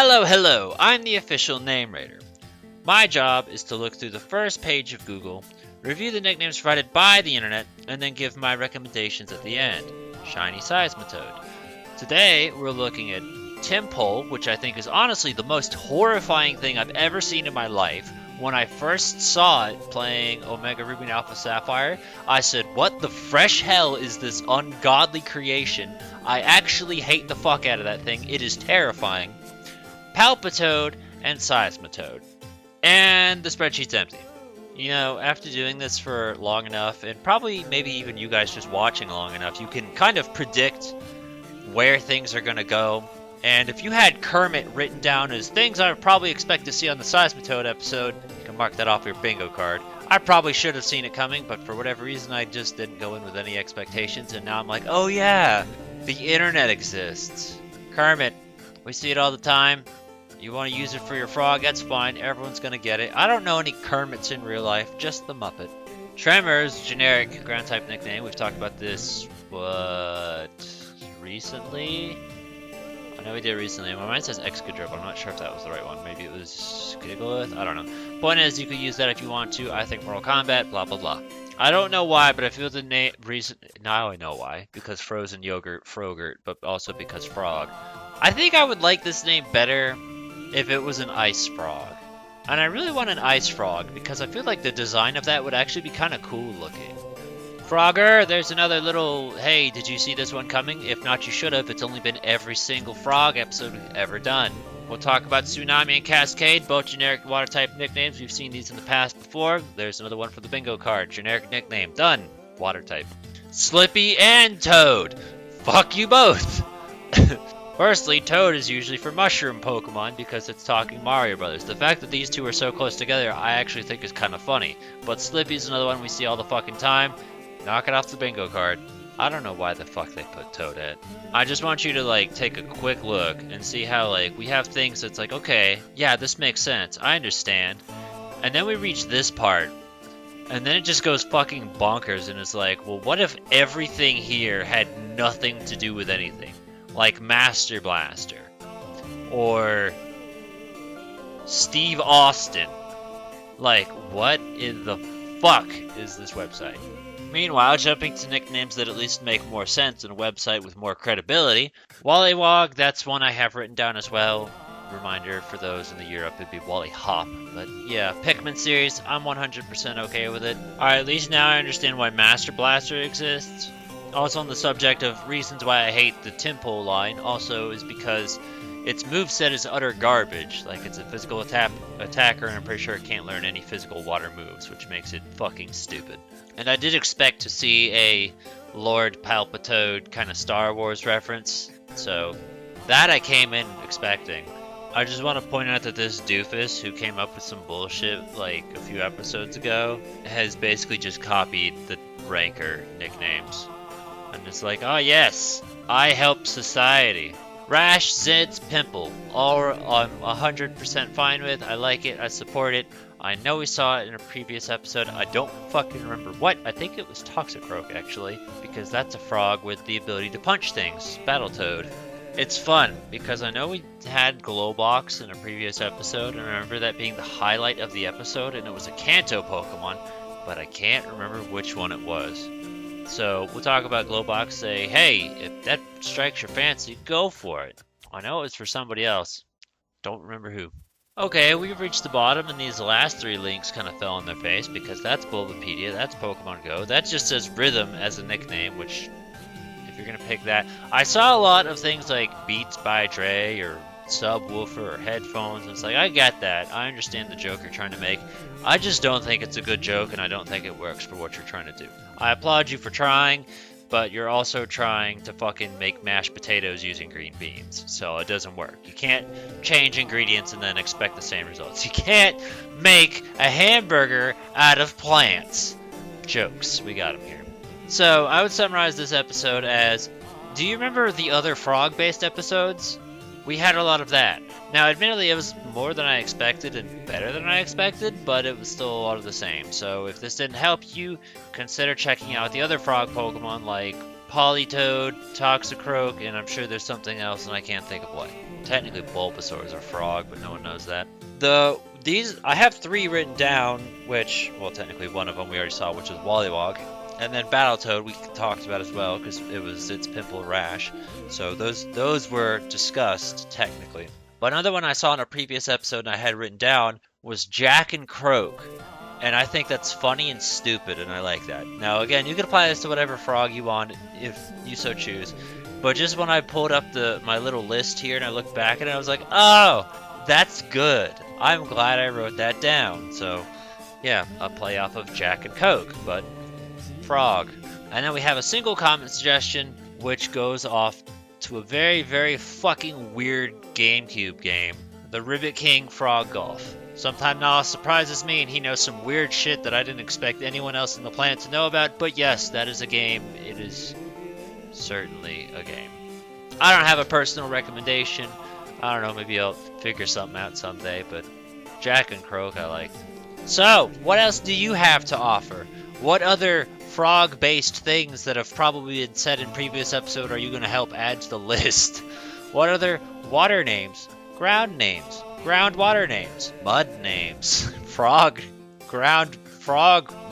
Hello, I'm the official name raider. My job is to look through the first page of Google, review the nicknames provided by the internet, and then give my recommendations at the end. Shiny Seismitoad. Today, we're looking at Tympole, which I think is honestly the most horrifying thing I've ever seen in my life. When I first saw it playing Omega Ruby and Alpha Sapphire, I said, what the fresh hell is this ungodly creation? I actually hate the fuck out of that thing. It is terrifying. Palpitoad and Seismitoad. And the spreadsheet's empty. You know, after doing this for long enough, and probably maybe even you guys just watching long enough, you can kind of predict where things are going to go. And if you had Kermit written down as things I would probably expect to see on the Seismitoad episode, you can mark that off your bingo card. I probably should have seen it coming, but for whatever reason I just didn't go in with any expectations, and now I'm like, oh yeah, the internet exists. Kermit, we see it all the time. You want to use it for your frog, that's fine, everyone's gonna get it. I don't know any Kermits in real life, just the Muppet. Tremor's generic ground type nickname, we've talked about this, recently? I know we did recently. My mind says Excadrill, I'm not sure if that was the right one. Maybe it was Gigalith? I don't know. Point is, you could use that if you want to. I think Mortal Kombat, blah, blah, blah. I don't know why, but I feel the name reason. Now I know why. Because frozen yogurt, Frogurt, but also because frog. I think I would like this name better if it was an ice frog. And I really want an ice frog because I feel like the design of that would actually be kind of cool looking. Frogger, there's another little, hey, did you see this one coming? If not, you should have. It's only been every single frog episode we've ever done. We'll talk about Tsunami and Cascade, both generic water type nicknames. We've seen these in the past before. There's another one for the bingo card. Generic nickname, done. Water type. Slippy and Toad. Fuck you both. Firstly, Toad is usually for mushroom Pokemon because it's talking Mario Brothers. The fact that these two are so close together, I actually think is kind of funny. But Slippy's another one we see all the fucking time. Knock it off the bingo card. I don't know why the fuck they put Toad at. I just want you to like take a quick look and see how like we have things that's like, okay, yeah, this makes sense. I understand. And then we reach this part. And then it just goes fucking bonkers and it's like, well, what if everything here had nothing to do with anything? Like Master Blaster. Or Steve Austin. Like, what in the fuck is this website? Meanwhile, jumping to nicknames that at least make more sense in a website with more credibility. Wallywog, that's one I have written down as well. Reminder for those in the Europe, it'd be Wally Hop. But yeah, Pikmin series, I'm 100% okay with it. Alright, at least now I understand why Master Blaster exists. Also on the subject of reasons why I hate the Tympole line, also is because its moveset is utter garbage. Like, it's a physical attacker, and I'm pretty sure it can't learn any physical water moves, which makes it fucking stupid. And I did expect to see a Lord Palpitoad kind of Star Wars reference, so that I came in expecting. I just want to point out that this doofus who came up with some bullshit like a few episodes ago has basically just copied the Ranker nicknames. And it's like, oh yes, I help society. Rash, Zeds, Pimple, all I'm 100% fine with. I like it, I support it. I know we saw it in a previous episode. I don't fucking remember what. I think it was Toxicroak, actually, because that's a frog with the ability to punch things. Battletoad. It's fun, because I know we had Glowbox in a previous episode, and I remember that being the highlight of the episode, and it was a Kanto Pokemon, but I can't remember which one it was. So, we'll talk about Glowbox, say, hey, if that strikes your fancy, go for it. I know it was for somebody else. Don't remember who. Okay, we've reached the bottom, and these last three links kind of fell on their face, because that's Bulbapedia, that's Pokemon Go, that just says Rhythm as a nickname, which, if you're gonna pick that... I saw a lot of things like Beats by Dre, or Subwoofer, or Headphones, and it's like, I get that, I understand the joke you're trying to make, I just don't think it's a good joke, and I don't think it works for what you're trying to do. I applaud you for trying, but you're also trying to fucking make mashed potatoes using green beans, so it doesn't work. You can't change ingredients and then expect the same results. You can't make a hamburger out of plants. Jokes, we got them here. So, I would summarize this episode as, do you remember the other frog-based episodes? We had a lot of that. Now, admittedly, it was more than I expected and better than I expected, but it was still a lot of the same. So if this didn't help you, consider checking out the other frog Pokemon like Politoed, Toxicroak, and I'm sure there's something else and I can't think of what. Technically Bulbasaur is a frog, but no one knows that. I have 3 written down, which, well, technically one of them we already saw, which was Poliwrath. And then Battletoad we talked about as well, because its pimple rash. So those were discussed, technically. But another one I saw in a previous episode and I had written down was Jack and Croak. And I think that's funny and stupid, and I like that. Now, again, you can apply this to whatever frog you want, if you so choose. But just when I pulled up my little list here and I looked back at it, I was like, oh, that's good. I'm glad I wrote that down. So, yeah, a play off of Jack and Coke, but frog. And then we have a single comment suggestion, which goes off to a very, very fucking weird GameCube game. The Ribbit King Frog Golf. Sometime Nala surprises me and he knows some weird shit that I didn't expect anyone else on the planet to know about, but yes, that is a game. It is certainly a game. I don't have a personal recommendation. I don't know, maybe I'll figure something out someday, but Jack and Croak I like. So, what else do you have to offer? What other frog-based things that have probably been said in previous episode are you going to help add to the list? What other water names, ground names, groundwater names, mud names, frog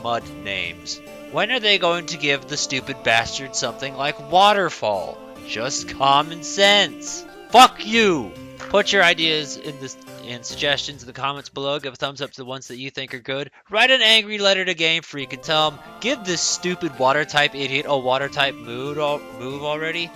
mud names? When are they going to give the stupid bastard something like waterfall? Just common sense. Fuck you! Put your ideas and suggestions in the comments below. Give a thumbs up to the ones that you think are good. Write an angry letter to Game Freak and tell him, give this stupid water type idiot a water type move already.